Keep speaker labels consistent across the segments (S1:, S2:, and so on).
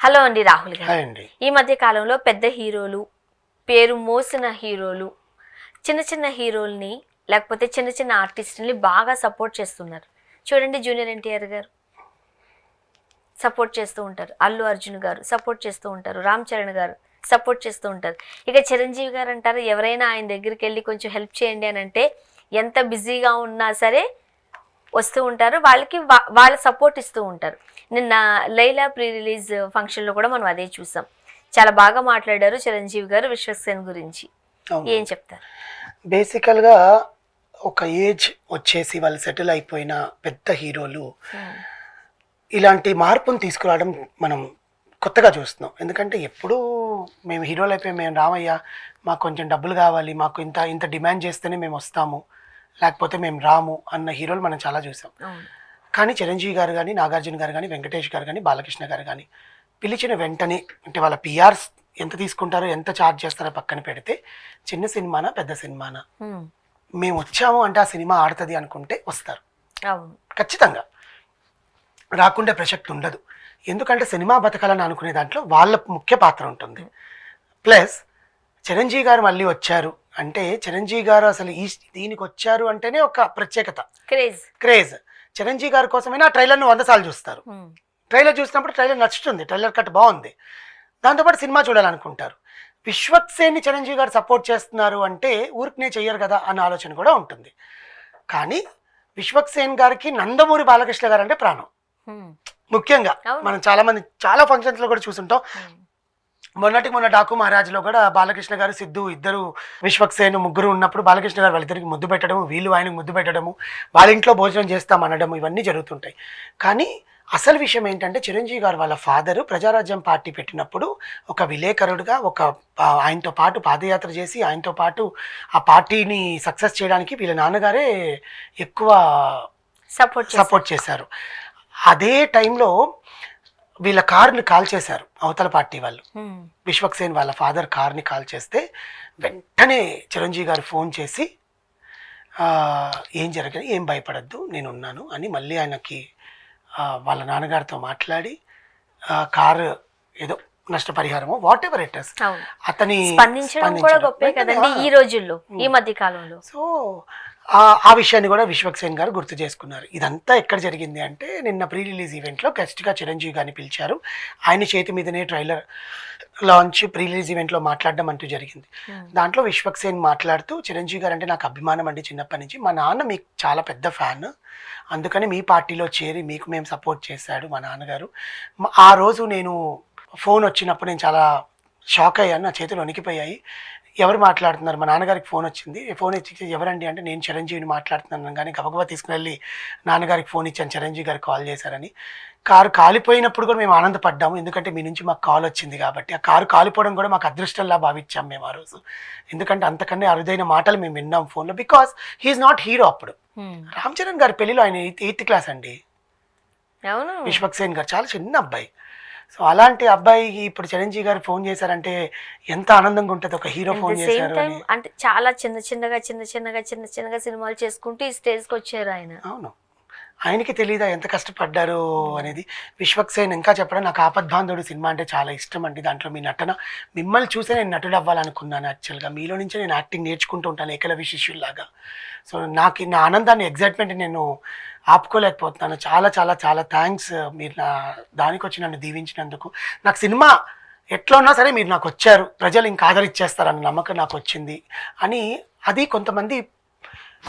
S1: Hello అండి రాహుల్ గారు.
S2: Hi అండి.
S1: ఈ మధ్య కాలంలో పెద్ద హీరోలు, పేరు మోసిన హీరోలు, చిన్న చిన్న హీరోల్ని లేకపోతే చిన్న చిన్న ఆర్టిస్టుల్ని బాగా సపోర్ట్ చేస్తున్నారు. చూడండి, జూనియర్ ఎన్టీఆర్ గారు సపోర్ట్ చేస్తూ ఉంటారు, అల్లు అర్జున్ గారు సపోర్ట్ చేస్తూ ఉంటారు, రామ్ చరణ్ గారు సపోర్ట్ చేస్తూ ఉంటారు. ఇక చిరంజీవి గారు అంటారు, ఎవరైనా ఆయన దగ్గరికి వెళ్ళి కొంచెం హెల్ప్ చేయండి అని అంటే ఎంత బిజీగా ఉన్నా సరే వస్తూ ఉంటారు, వాళ్ళకి వాళ్ళ సపోర్ట్ ఇస్తూ ఉంటారు. నిన్న లైలా ప్రీ రిలీజ్ ఫంక్షన్లో కూడా మనం అదే చూసాం. చాలా బాగా మాట్లాడారు చిరంజీవి గారు విశ్వక్సేన్ గురించి. ఏం చెప్తారు?
S2: బేసికల్గా ఒక ఏజ్ వచ్చేసి వాళ్ళు సెటిల్ అయిపోయిన పెద్ద హీరోలు ఇలాంటి మార్పును తీసుకురావడం మనం కొత్తగా చూస్తున్నాం. ఎందుకంటే ఎప్పుడూ మేము హీరోలు అయిపోయి మేము రామయ్య మాకు కొంచెం డబ్బులు కావాలి, మాకు ఇంత ఇంత డిమాండ్ చేస్తేనే మేము వస్తాము, లేకపోతే మేము రాము అన్న హీరోలు మనం చాలా చూసాం. కానీ చిరంజీవి గారు కానీ, నాగార్జున గారు కానీ, వెంకటేష్ గారు కానీ, బాలకృష్ణ గారు కానీ పిలిచిన వెంటనే, అంటే వాళ్ళ పిఆర్స్ ఎంత తీసుకుంటారో ఎంత ఛార్జ్ చేస్తారో పక్కన పెడితే, చిన్న సినిమానా పెద్ద సినిమానా మేము వచ్చాము అంటే ఆ సినిమా ఆడుతుంది అనుకుంటే వస్తారు ఖచ్చితంగా, రాకుండా ప్రసక్తి ఉండదు. ఎందుకంటే సినిమా బతకాలని అనుకునే దాంట్లో వాళ్ళ ముఖ్య పాత్ర ఉంటుంది. ప్లస్ చిరంజీవి గారు మళ్ళీ వచ్చారు అంటే, చిరంజీవి గారు అసలు దీనికి వచ్చారు అంటేనే ఒక ప్రత్యేకత, క్రేజ్. చిరంజీవి గారి కోసమైనా ఆ ట్రైలర్ను 100 సార్లు చూస్తారు. ట్రైలర్ చూసినప్పుడు ట్రైలర్ నచ్చుతుంది, ట్రైలర్ కట్ బాగుంది, దాంతోపాటు సినిమా చూడాలనుకుంటారు. విశ్వక్సేన్ని చిరంజీవి గారు సపోర్ట్ చేస్తున్నారు అంటే ఊరికనే చెయ్యరు కదా అన్న ఆలోచన కూడా ఉంటుంది. కానీ విశ్వక్సేన్ గారికి నందమూరి బాలకృష్ణ గారు అంటే ప్రాణం. ముఖ్యంగా మనం చాలా ఫంక్షన్స్లో కూడా చూసుంటాం. మొన్న డాకు మహారాజ్లో కూడా బాలకృష్ణ గారు, సిద్ధు ఇద్దరు, విశ్వక్సేన్ ముగ్గురు ఉన్నప్పుడు బాలకృష్ణ గారు వాళ్ళిద్దరికి ముద్దు పెట్టడము, వీళ్ళు ఆయనకు ముద్దు పెట్టడము, వాళ్ళ ఇంట్లో భోజనం చేస్తామనడము, ఇవన్నీ జరుగుతుంటాయి. కానీ అసలు విషయం ఏంటంటే, చిరంజీవి గారు వాళ్ళ ఫాదరు ప్రజారాజ్యం పార్టీ పెట్టినప్పుడు ఒక విలేకరుడుగా ఆయనతో పాటు పాదయాత్ర చేసి ఆయనతో పాటు ఆ పార్టీని సక్సెస్ చేయడానికి వీళ్ళ నాన్నగారే ఎక్కువ సపోర్ట్ చేశారు. అదే టైంలో వీళ్ళ కార్ని కాల్ చేశారు అవతల పార్టీ వాళ్ళు. విశ్వక్సేన్ వాళ్ళ ఫాదర్ కార్ని కాల్ చేస్తే వెంటనే చిరంజీవి గారు ఫోన్ చేసి ఏం జరగదు, ఏం భయపడద్దు, నేనున్నాను అని మళ్ళీ ఆయనకి వాళ్ళ నాన్నగారితో మాట్లాడి కారు ఏదో నష్టపరిహారమో వాట్ ఎవర్ ఇట్ ఇస్ అతని
S1: స్పందించడం కూడా గొప్పే కదండి ఈ రోజుల్లో, ఈ మధ్య కాలంలో.
S2: సో ఆ విషయాన్ని కూడా విశ్వక్సేన్ గారు గుర్తు చేసుకున్నారు. ఇదంతా ఎక్కడ జరిగింది అంటే, నిన్న ప్రీ రిలీజ్ ఈవెంట్లో గెస్ట్గా చిరంజీవి గారిని పిలిచారు. ఆయన చేతి మీదనే ట్రైలర్ లాంచ్ ప్రీ రిలీజ్ ఈవెంట్లో మాట్లాడడం అంటూ జరిగింది. దాంట్లో విశ్వక్సేన్ మాట్లాడుతూ, చిరంజీవి గారు అంటే నాకు అభిమానం అండి చిన్నప్పటి నుంచి, మా నాన్న మీకు చాలా పెద్ద ఫ్యాన్, అందుకని మీ పార్టీలో చేరి మీకు మేము సపోర్ట్ చేశాడు మా నాన్నగారు. ఆ రోజు నేను ఫోన్ వచ్చినప్పుడు నేను చాలా షాక్ అయ్యాను, నా చేతులు వణికిపోయాయి. ఎవరు మాట్లాడుతున్నారు, మా నాన్నగారికి ఫోన్ వచ్చింది, ఫోన్ ఇచ్చి ఎవరండి అంటే నేను చిరంజీవిని మాట్లాడుతున్నాను, కానీ గబగబా తీసుకుని వెళ్ళి నాన్నగారికి ఫోన్ ఇచ్చాను, చిరంజీవి గారికి కాల్ చేశారని. కారు కాలిపోయినప్పుడు కూడా మేము ఆనందపడ్డాము, ఎందుకంటే మీ నుంచి మాకు కాల్ వచ్చింది కాబట్టి. ఆ కారు కాలిపోవడం కూడా మాకు అదృష్టంలా భావించాం మేము ఆ రోజు, ఎందుకంటే అంతకన్నా అరుదైన మాటలు మేము విన్నాం ఫోన్లో. బికాస్ హీఈస్ నాట్ హీరో అప్పుడు. రామ్ చరణ్ గారి పెళ్లిలో ఆయన 8th క్లాస్ అండి, విశ్వక్సేన్ గారు చాలా చిన్న అబ్బాయి. సో అలాంటి అబ్బాయికి ఇప్పుడు చిరంజీవి గారు ఫోన్ చేశారంటే ఎంత ఆనందంగా ఉంటుంది, ఒక హీరో ఫోన్ చేశారు
S1: అంటే. చాలా చిన్నగా సినిమాలు చేసుకుంటూ ఈ స్టేజ్కి వచ్చారు ఆయన.
S2: అవును, ఆయనకి తెలీదా ఎంత కష్టపడ్డారు అనేది. విశ్వక్సేన్ ఇంకా చెప్పడం, నాకు ఆపద్బాంధవుడు సినిమా అంటే చాలా ఇష్టం అండి, దాంట్లో మీ నటన, మిమ్మల్ని చూసే నేను నటుడు అవ్వాలనుకున్నాను యాక్చువల్గా, మీలో నుంచే నేను యాక్టింగ్ నేర్చుకుంటూ ఉంటాను ఏకలవ్య శిష్యుల్లాగా. సో నాకు నా ఆనందాన్ని, ఎగ్జైట్మెంట్ నేను ఆపుకోలేకపోతున్నాను. చాలా చాలా చాలా థ్యాంక్స్, మీరు నా దానికి వచ్చి నన్ను దీవించినందుకు. నాకు సినిమా ఎట్లా ఉన్నా సరే మీరు నాకు వచ్చారు, ప్రజలు ఇంకా ఆదరిచ్చేస్తారన్న నమ్మకం నాకు వచ్చింది అని. అది కొంతమంది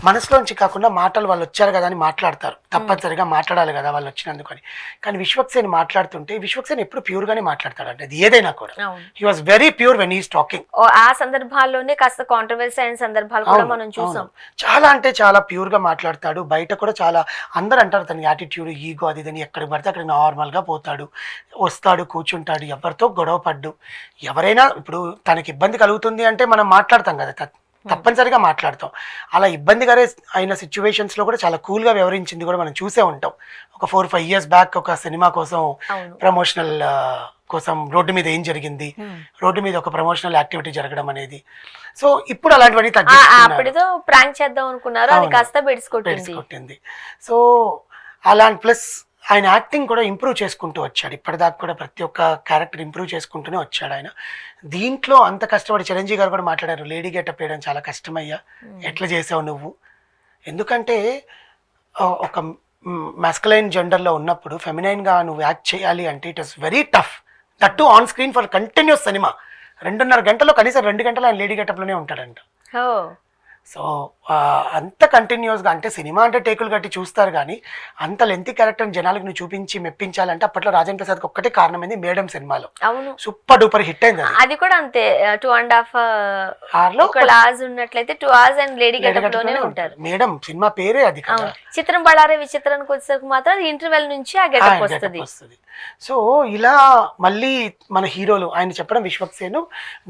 S2: మనసులోంచి కాకుండా మాటలు వాళ్ళు వచ్చారు కదా అని మాట్లాడతారు, తప్పనిసరిగా మాట్లాడాలి కదా వాళ్ళు వచ్చినందుకు అని. కానీ విశ్వక్సేన్ మాట్లాడుతుంటే, విశ్వక్సేన్ ఎప్పుడు ప్యూర్గానే మాట్లాడతాడు, అంటే అది ఏదైనా కూడా he was very pure when he's talking.
S1: ఆ సందర్భాల్లోనే కాస్త కాంట్రవర్సీ అయిన సందర్భాలు కూడా మనం చూసాం.
S2: చాలా అంటే చాలా ప్యూర్గా మాట్లాడతాడు. బయట కూడా చాలా అందరూ అంటారు తన యాటిట్యూడ్, ఈగో అది ఇదని, ఎక్కడికి పడితే అక్కడ నార్మల్గా పోతాడు, వస్తాడు, కూర్చుంటాడు, ఎవరితో గొడవ పడ్డు. ఎవరైనా ఇప్పుడు తనకి ఇబ్బంది కలుగుతుంది అంటే మనం మాట్లాడతాం కదా, తప్పనిసరిగా మాట్లాడతాం. అలా ఇబ్బందిగా అయిన సిచ్యువేషన్స్లో కూడా చాలా కూల్గా వ్యవహరించింది కూడా మనం చూసే ఉంటాం. ఒక 4-5 years బ్యాక్ ఒక సినిమా కోసం ప్రమోషనల్ కోసం రోడ్డు మీద ఏం జరిగింది, రోడ్డు మీద ఒక ప్రమోషనల్ యాక్టివిటీ జరగడం అనేది. సో ఇప్పుడు అలాంటివన్నీ
S1: ప్రాంక్ చేద్దాం అనుకున్నారు, అది కాస్త బెడిసి కొట్టింది.
S2: సో అలాంటి ప్లస్ ఆయన యాక్టింగ్ కూడా ఇంప్రూవ్ చేసుకుంటూ వచ్చాడు. ఇప్పటిదాకా కూడా ప్రతి ఒక్క క్యారెక్టర్ ఇంప్రూవ్ చేసుకుంటూనే వచ్చాడు ఆయన. దీంట్లో అంత కష్టపడి చిరంజీవి గారు కూడా మాట్లాడారు, లేడీ గెటప్ వేయడం చాలా కష్టమయ్యా, ఎట్లా చేసావు నువ్వు. ఎందుకంటే ఒక మాస్కులైన్ జెండర్లో ఉన్నప్పుడు ఫెమినైన్గా నువ్వు యాక్ట్ చేయాలి అంటే it was very tough. That to on screen for continuous cinema. 2.5 గంటలో కనీసం 2 గంటలు ఆయన లేడీ గెటప్లోనే ఉంటాడంట. సో అంత కంటిన్యూస్గా, అంటే సినిమా అంటే టేకులు కట్టి చూస్తారు కానీ అంత లెంతీ క్యారెక్టర్ని జనాలకు నువ్వు చూపించి మెప్పించాలంటే అప్పట్లో రాజేంద్ర ప్రసాద్కి ఒక్కటే కారణమైంది, మేడం సినిమాలో
S1: అవును
S2: సూపర్ డూపర్ హిట్ అయింది.
S1: అది కూడా అంతే 2.5 hours ఉన్నట్లయితే 2 hours అండ్ లేడీ గెటప్ లోనే ఉంటారు.
S2: మేడం సినిమా పేరే అది కదా.
S1: చిత్రం బళారే విచిత్రానికి వచ్చేసరికి మాత్రం ఇంటర్వెల్ నుంచి ఆ గెటప్ వస్తుంది.
S2: సో ఇలా మళ్ళీ మన హీరోలు, ఆయన చెప్పడం విశ్వక్సేను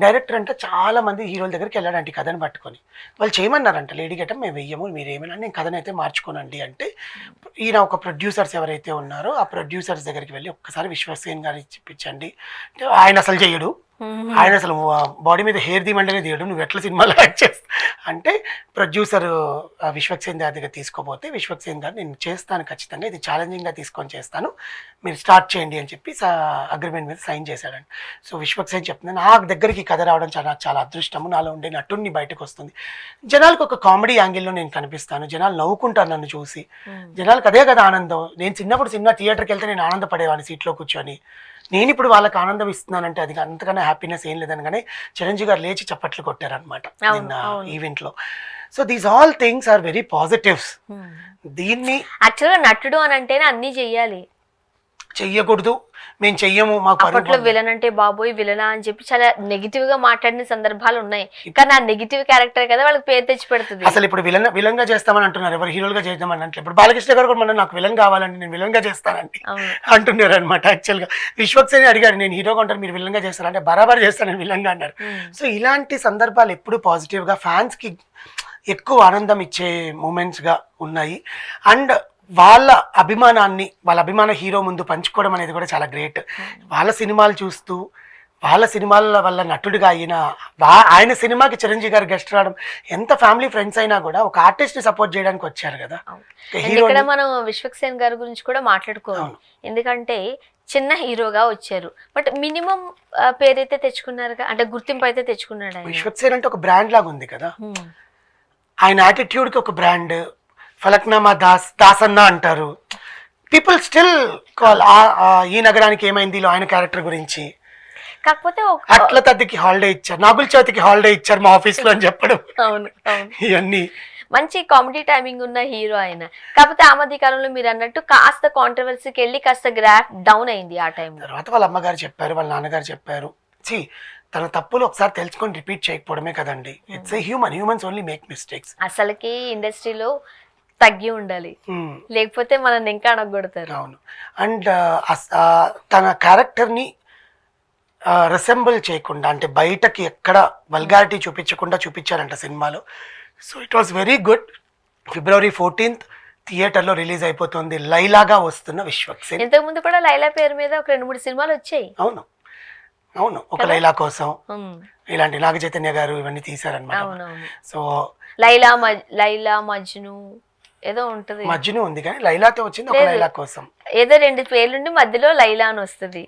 S2: డైరెక్టర్ అంటే చాలా మంది హీరోల దగ్గరికి వెళ్ళాడంటే కథను పట్టుకొని. వాళ్ళు చేయమన్నారంట లేడీ గెటప్ మేము వెయ్యము, మీరు ఏమైనా నేను కథను అయితే మార్చుకోనండి అంటే, ఈయన ఒక ప్రొడ్యూసర్స్ ఎవరైతే ఉన్నారో ఆ ప్రొడ్యూసర్స్ దగ్గరికి వెళ్ళి ఒక్కసారి విశ్వక్సేన్ గారు ఇప్పించండి అంటే ఆయన అసలు చేయడు. ఆయన అసలు బాడీ మీద హెయిర్ తీయమంటేనే తీయడు, నువ్వు ఎట్లా సినిమాలో యాక్ట్ చేస్తా అంటే ప్రొడ్యూసర్ విశ్వక్సేన్ గారి దగ్గర తీసుకోపోతే విశ్వక్సేన్ గారు నేను చేస్తాను ఖచ్చితంగా, ఇది ఛాలెంజింగ్గా తీసుకొని చేస్తాను, మీరు స్టార్ట్ చేయండి అని చెప్పి అగ్రిమెంట్ మీద సైన్ చేశాడండి. సో విశ్వక్సేన్ చెప్తున్నాను, నా దగ్గరికి కథ రావడం చాలా అదృష్టము, నాలో ఉండే నటుడిని బయటకు వస్తుంది, జనాలకు ఒక కామెడీ యాంగిల్లో నేను కనిపిస్తాను, జనాలు నవ్వుకుంటారు నన్ను చూసి, జనాలకు అదే కదా ఆనందం. నేను చిన్నప్పుడు సినిమా థియేటర్కి వెళ్తే నేను ఆనందపడేవాడిని సీట్లో కూర్చొని, నేను ఇప్పుడు వాళ్ళకి ఆనందం ఇస్తున్నానంటే అది అంతకన్నా హ్యాపీనెస్ ఏం లేదని. కానీ చిరంజీవి గారు లేచి చప్పట్లు కొట్టారనమాట నిన్న ఈవెంట్లో. So these all things are very positives. దీన్ని
S1: యాక్చువల్గా నటుడు అని అంటేనే అన్ని చెయ్యాలి,
S2: చెయ్యకూడదు మేము చెయ్యము, మాకు
S1: అప్పట్లో విలన్ అంటే బాబోయ్ విలనా అని చెప్పి చాలా నెగిటివ్ గా మాట్లాడిన సందర్భాలు ఉన్నాయి. కానీ ఆ నెగిటివ్ క్యారెక్టర్ కదా వాళ్ళకి పేరు తెచ్చి పెడుతుంది.
S2: అసలు ఇప్పుడు విలన్ గా చేస్తామని అంటున్నారు, ఎవరు హీరోలుగా చేద్దామని అంటే ఇప్పుడు బాలకృష్ణ గారు కూడా మన నాకు విలన్ కావాలండి, నేను విలన్ గా చేస్తానండి అంటున్నారు అనమాట. యాక్చువల్ గా విశ్వక్సేన్ అడిగాడు, నేను హీరోగా ఉంటాను మీరు విలన్ గా చేస్తారంటే బరాబర్ చేస్తాను విలన్ గా అన్నారు. సో ఇలాంటి సందర్భాలు ఎప్పుడు పాజిటివ్ గా ఫ్యాన్స్ కి ఎక్కువ ఆనందం ఇచ్చే మూమెంట్స్ గా ఉన్నాయి. అండ్ వాళ్ళ అభిమాన హీరో ముందు పంచుకోవడం అనేది కూడా చాలా గ్రేట్. వాళ్ళ సినిమాలు చూస్తూ వాళ్ళ సినిమాల వల్ల నటుడిగా ఆయన సినిమాకి చిరంజీవి గారు గెస్ట్ రావడం, ఎంత ఫ్యామిలీ ఫ్రెండ్స్ అయినా కూడా ఒక ఆర్టిస్ట్ ని సపోర్ట్ చేయడానికి వచ్చారు కదా.
S1: ఇక్కడ మనం విశ్వక్సేన్ గారి గురించి కూడా మాట్లాడుకోవాలి, ఎందుకంటే చిన్న హీరోగా వచ్చారు బట్ మినిమం పేరైతే తెచ్చుకున్నారుగా, అంటే గుర్తింపు అయితే తెచ్చుకున్నాడు.
S2: విశ్వక్సేన్ అంటే ఒక బ్రాండ్ లాగా ఉంది కదా, ఆయన యాటిట్యూడ్ కి ఒక బ్రాండ్. ఫలక్నామా దాస్ అన్న అంటారు, పీపుల్ స్టిల్ కాల్ ఈ నగరానికి ఏమైంది ఆయన క్యారెక్టర్ గురించి.
S1: కాకపోతే
S2: అట్ల తద్దికి హాలిడే ఇచ్చారు, నాగుల చవితికి హాలిడే ఇచ్చారు మా ఆఫీస్ లో అని చెప్పడం, ఇవన్నీ
S1: మంచి కామెడీ టైమింగ్ ఉన్న హీరో ఆయన. కాకపోతే ఆ మధ్య కాలంలో మీరు అన్నట్టు కాస్త కాంట్రవర్సీకి వెళ్ళి కాస్త గ్రాఫ్ డౌన్ అయింది ఆ టైం.
S2: తర్వాత వాళ్ళ అమ్మగారు చెప్పారు, వాళ్ళ నాన్నగారు చెప్పారు, తన తప్పులు ఒకసారి తెలుసుకొని రిపీట్ చేయకపోవడమే కదండి. It's a humans only make mistakes.
S1: అసలుకి ఇండస్ట్రీలో తగ్గి ఉండాలి, లేకపోతే మనల్ని ఇంకా అడగొడతారు.
S2: అవును. అండ్ తన క్యారెక్టర్ని రిసెంబుల్ చేయకుండా, అంటే బయటకి ఎక్కడ వల్గారిటీ చూపించారంట సినిమాలో. So it was very good. February 14th థియేటర్లో రిలీజ్ అయిపోతుంది లైలాగా వస్తున్న విశ్వక్సేన్.
S1: ఇంతకుముందు కూడా లైలా పేరు మీద ఒక 2-3 సినిమాలు వచ్చాయి.
S2: అవును ఒక లైలా కోసం ఇలాంటి నాగ చైతన్య గారు ఇవన్నీ తీసారనమాట. సో
S1: లైలా మజ్ను ఏదో ఉంటది,
S2: మజ్ను ఉంది కానీ లైలాతో వచ్చింది ఒక లైలా కోసం.
S1: ఏదో 2 పేర్లుండి మధ్యలో లైలా అని వస్తుంది.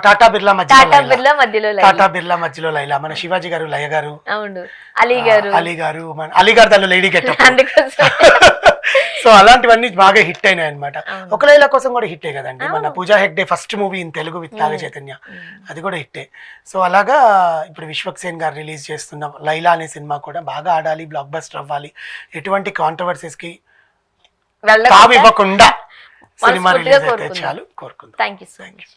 S2: టాటా బిర్లా
S1: మధ్యలో
S2: లైలా, మన శివాజీ గారు లయ గారు,
S1: అవును అలీ గారు
S2: దానిలో లేడీ గెటప్. సో అలాంటివన్నీ బాగా హిట్ అయినాయి అనమాట. ఒక లైలా కోసం కూడా హిట్టే కదండి, మన Pooja Hegde first movie in Telugu with Naga Chaitanya, అది కూడా హిట్టే. సో అలాగా ఇప్పుడు విశ్వక్సేన్ గారు రిలీజ్ చేస్తున్న లైలా అనే సినిమా కూడా బాగా ఆడాలి, బ్లాక్ బస్టర్ అవ్వాలి, ఎటువంటి కాంట్రవర్సీస్ కి తావివ్వకుండా సినిమా రిలీజ్ అయితే చాలు కోరుకుందాం.
S1: Thank you so much.